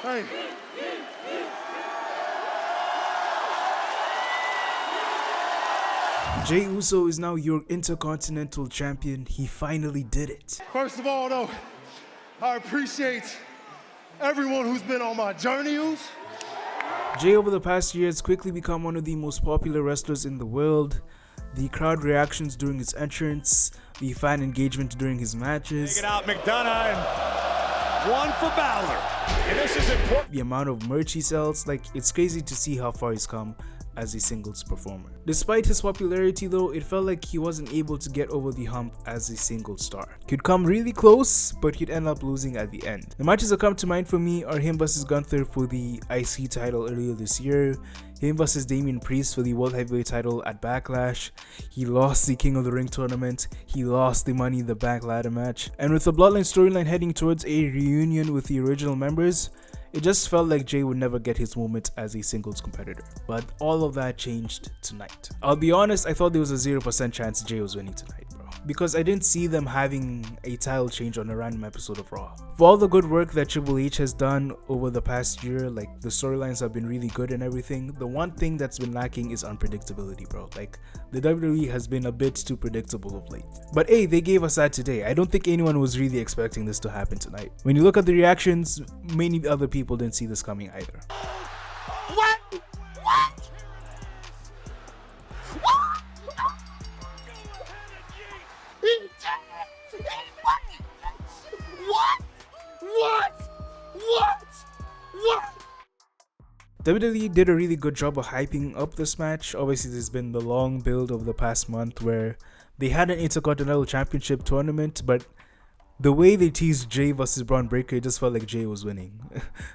Hey. Jey Uso is now your intercontinental champion. He finally did it. First of all, though, I appreciate everyone who's been on my journeys. Jey over the past year has quickly become one of the most popular wrestlers in the world. The crowd reactions during his entrance, the fan engagement during his matches. Take it out, McDonough, and one for Balor. And this is important. The amount of merch he sells, like, it's crazy to see how far he's come as a singles performer. Despite his popularity though, it felt like he wasn't able to get over the hump as a single star. He'd come really close, but he'd end up losing at the end. The matches that come to mind for me are him versus Gunther for the IC title earlier this year, him versus Damian Priest for the World Heavyweight title at Backlash. He lost the King of the Ring tournament, he lost the Money in the Bank ladder match, and with the Bloodline storyline heading towards a reunion with the original members, it just felt like Jey would never get his moment as a singles competitor. But all of that changed tonight. I'll be honest, I thought there was a 0% chance Jey was winning tonight, bro. Because I didn't see them having a title change on a random episode of Raw. For all the good work that Triple H has done over the past year, like the storylines have been really good and everything, the one thing that's been lacking is unpredictability, bro. Like the WWE has been a bit too predictable of late. But hey, they gave us that today. I don't think anyone was really expecting this to happen tonight. When you look at the reactions, many other people didn't see this coming either. What? What? WWE did a really good job of hyping up this match. Obviously, there's been the long build over the past month where they had an Intercontinental Championship tournament, but the way they teased Jey versus Braun Breaker, it just felt like Jey was winning.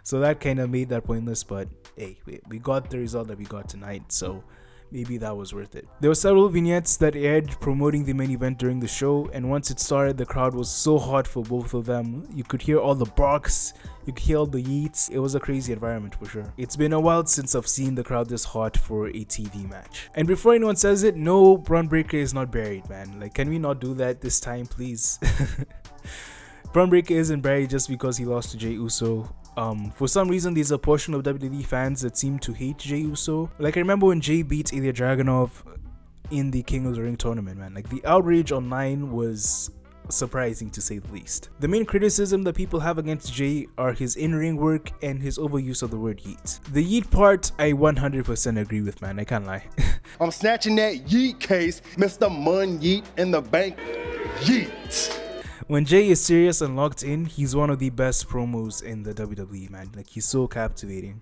So that kind of made that pointless, but hey, we got the result that we got tonight, so maybe that was worth it. There were several vignettes that aired promoting the main event during the show, and once it started, the crowd was so hot for both of them. You could hear all the barks, you could hear all the yeets. It was a crazy environment for sure. It's been a while since I've seen the crowd this hot for a TV match. And before anyone says it, no, Braun Breaker is not buried, man. Like, can we not do that this time, please? Braun Breaker isn't buried just because he lost to Jey Uso. For some reason, there's a portion of WWE fans that seem to hate Jey Uso. Like, I remember when Jey beat Ilya Dragunov in the King of the Ring tournament, man. Like, the outrage online was surprising to say the least. The main criticism that people have against Jey are his in-ring work and his overuse of the word yeet. The yeet part, I 100% agree with, man. I can't lie. I'm snatching that yeet case, Mr. Mun Yeet in the bank. Yeet. When Jey is serious and locked in, he's one of the best promos in the WWE, man. Like, he's so captivating.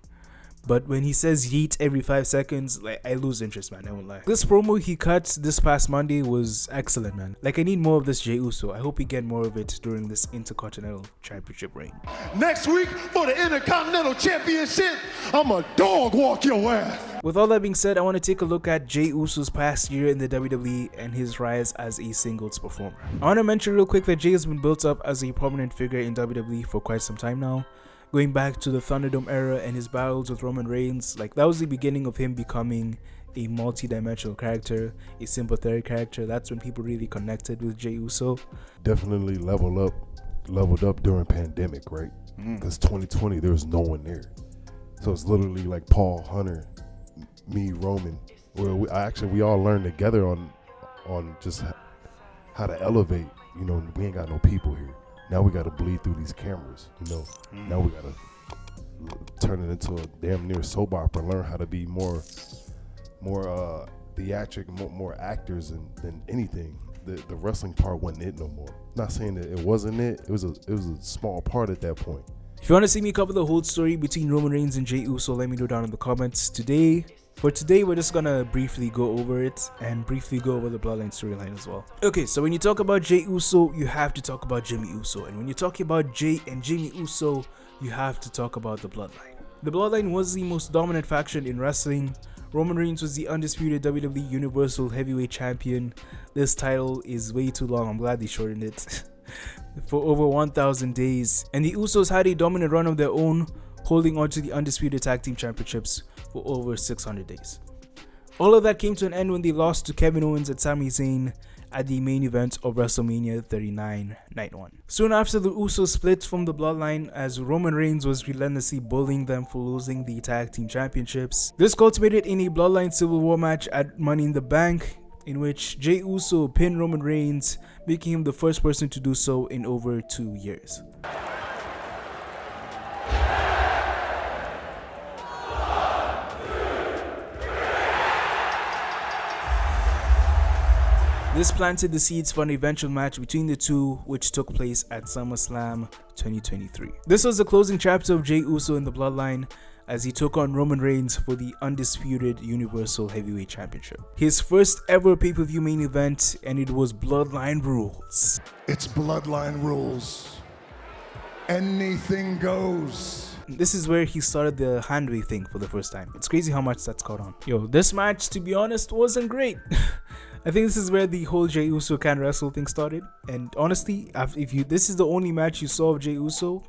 But when he says yeet every 5 seconds, like, I lose interest, man. I won't lie. This promo he cut this past Monday was excellent, man. Like, I need more of this Jey Uso. I hope we get more of it during this Intercontinental Championship reign. Next week for the Intercontinental Championship, I'm a dog walk your ass. With all that being said, I want to take a look at Jey Uso's past year in the WWE and his rise as a singles performer. I want to mention real quick that Jey has been built up as a prominent figure in WWE for quite some time now. Going back to the Thunderdome era and his battles with Roman Reigns, like, that was the beginning of him becoming a multi-dimensional character, a sympathetic character. That's when people really connected with Jey Uso. Definitely leveled up during pandemic, right? Because 2020 there was no one there, so it's literally like Paul, Hunter, me, Roman, where we all learned together on just how to elevate. You know, we ain't got no people here. Now we got to bleed through these cameras, you know. Now we got to turn it into a damn near soap opera and learn how to be more theatric, more actors than anything. The wrestling part wasn't it no more. Not saying that it wasn't it. It was a small part at that point. If you want to see me cover the whole story between Roman Reigns and Jey Uso, let me know down in the comments. For today, we're just gonna briefly go over it and briefly go over the Bloodline storyline as well. Okay, so when you talk about Jey Uso, you have to talk about Jimmy Uso. And when you're talking about Jey and Jimmy Uso, you have to talk about the Bloodline. The Bloodline was the most dominant faction in wrestling. Roman Reigns was the undisputed WWE Universal Heavyweight Champion. This title is way too long. I'm glad they shortened it. For over 1,000 days. And the Usos had a dominant run of their own, holding on to the undisputed tag team championships for over 600 days. All of that came to an end when they lost to Kevin Owens and Sami Zayn at the main event of WrestleMania 39 Night 1. Soon after, the Usos split from the Bloodline as Roman Reigns was relentlessly bullying them for losing the tag team championships. This culminated in a Bloodline Civil War match at Money in the Bank, in which Jey Uso pinned Roman Reigns, making him the first person to do so in over 2 years. This planted the seeds for an eventual match between the two, which took place at SummerSlam 2023. This was the closing chapter of Jey Uso in the Bloodline, as he took on Roman Reigns for the undisputed Universal Heavyweight Championship. His first ever pay-per-view main event, and it was Bloodline Rules. It's Bloodline rules. Anything goes. This is where he started the hand wave thing for the first time. It's crazy how much that's caught on. Yo, this match, to be honest, wasn't great. I think this is where the whole Jey Uso can wrestle thing started. And honestly, this is the only match you saw of Jey Uso,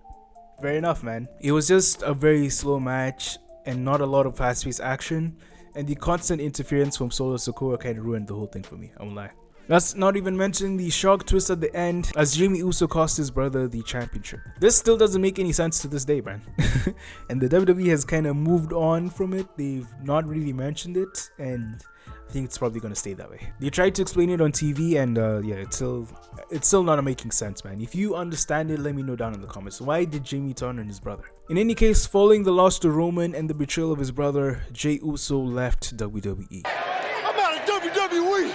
fair enough, man. It was just a very slow match and not a lot of fast-paced action. And the constant interference from Solo Sikoa kind of ruined the whole thing for me, I won't lie. That's not even mentioning the shark twist at the end as Jimmy Uso cost his brother the championship. This still doesn't make any sense to this day, man. And the WWE has kind of moved on from it. They've not really mentioned it, and I think it's probably going to stay that way. They tried to explain it on TV, and yeah, it's still not making sense, man. If you understand it, let me know down in the comments. Why did Jimmy turn on his brother? In any case, following the loss to Roman and the betrayal of his brother, Jey Uso left WWE. I'm out of WWE.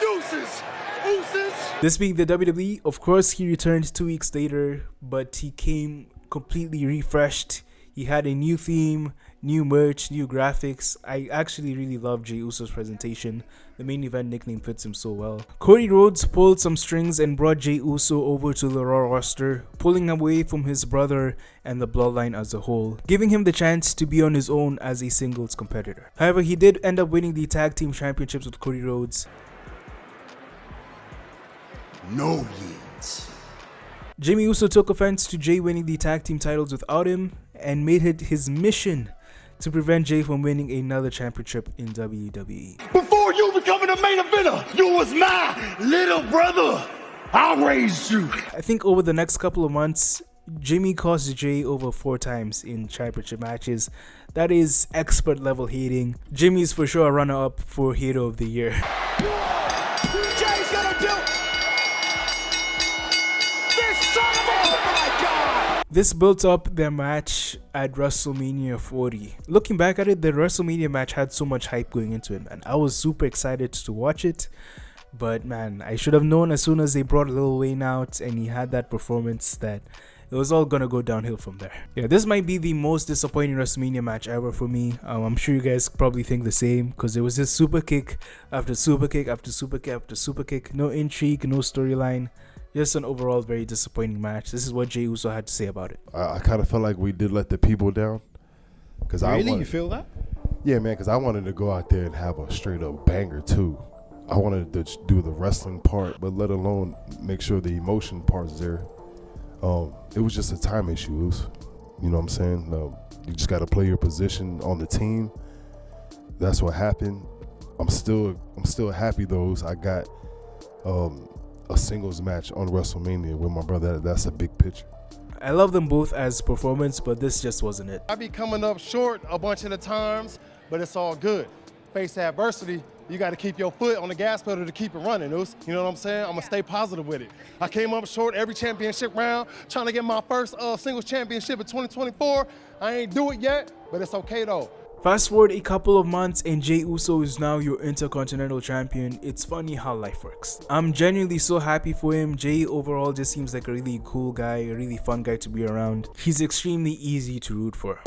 Deuces. Ooses. This being the WWE, of course, he returned 2 weeks later, but he came completely refreshed. He had a new theme, new merch, new graphics. I actually really love Jey Uso's presentation. The main event nickname fits him so well. Cody Rhodes pulled some strings and brought Jey Uso over to the Raw roster, pulling away from his brother and the Bloodline as a whole, giving him the chance to be on his own as a singles competitor. However, he did end up winning the tag team championships with Cody Rhodes. No leads. Jimmy Uso took offense to Jey winning the tag team titles without him and made it his mission to prevent Jey from winning another championship in WWE. Before you becoming a main eventer, you was my little brother. I raised you. I think over the next couple of months, Jimmy cost Jey over 4 times in championship matches. That is expert level hating. Jimmy's for sure a runner-up for Hater of the Year. Jay's gonna do this son of a... Oh my God! This built up their match at WrestleMania 40. Looking back at it, the WrestleMania match had so much hype going into it, man. I was super excited to watch it. But man, I should have known as soon as they brought Lil Wayne out and he had that performance that it was all gonna go downhill from there. Yeah, this might be the most disappointing WrestleMania match ever for me. I'm sure you guys probably think the same, because it was just super kick after super kick after super kick after super kick. No intrigue, no storyline. Just an overall very disappointing match. This is what Jey Uso had to say about it. I kind of felt like we did let the people down. You feel that? Yeah, man, because I wanted to go out there and have a straight up banger too. I wanted to do the wrestling part, but let alone make sure the emotion part's there. It was just a time issue. You know what I'm saying? You just got to play your position on the team. That's what happened. I'm still happy though. I got a singles match on WrestleMania with my brother. That's a big picture. I love them both as performance, but this just wasn't it. I be coming up short a bunch of the times, but it's all good. Face adversity, you got to keep your foot on the gas pedal to keep it running, Oos. You know what I'm saying? I'm going to stay positive with it. I came up short every championship round, trying to get my first singles championship in 2024. I ain't do it yet, but it's okay though. Fast forward a couple of months and Jey Uso is now your intercontinental champion. It's funny how life works. I'm genuinely so happy for him. Jey overall just seems like a really cool guy, a really fun guy to be around. He's extremely easy to root for.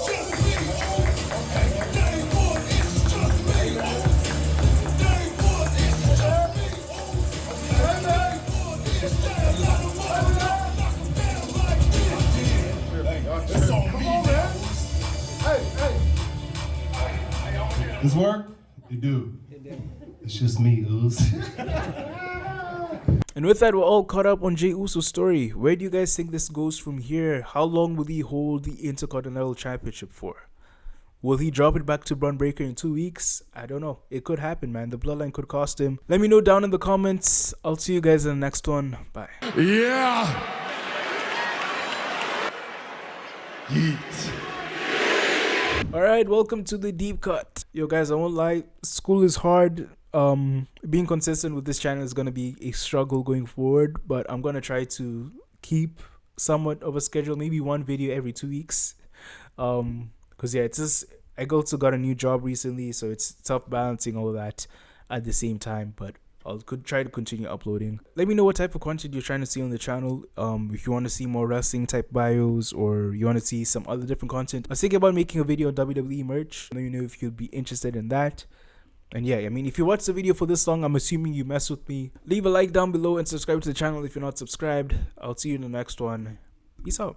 This work? It do. It's just me, Oos. And with that, we're all caught up on Jey Uso's story. Where do you guys think this goes from here? How long will he hold the Intercontinental Championship for? Will he drop it back to Braun Breaker in 2 weeks? I don't know. It could happen, man. The Bloodline could cost him. Let me know down in the comments. I'll see you guys in the next one. Bye. Yeah. Yeet. Alright, welcome to the deep cut. Yo guys, I won't lie, school is hard. Being consistent with this channel is gonna be a struggle going forward, but I'm gonna try to keep somewhat of a schedule, maybe one video every 2 weeks. Because yeah, it's just, I also got a new job recently, so it's tough balancing all of that at the same time, but could try to continue uploading. Let me know what type of content you're trying to see on the channel. If you want to see more wrestling type bios, or you want to see some other different content. I was thinking about making a video on WWE merch. Let me know if you'd be interested in that. And yeah, I mean, if you watched the video for this long, I'm assuming you mess with me. Leave a like down below and subscribe to the channel if you're not subscribed. I'll see you in the next one. Peace out.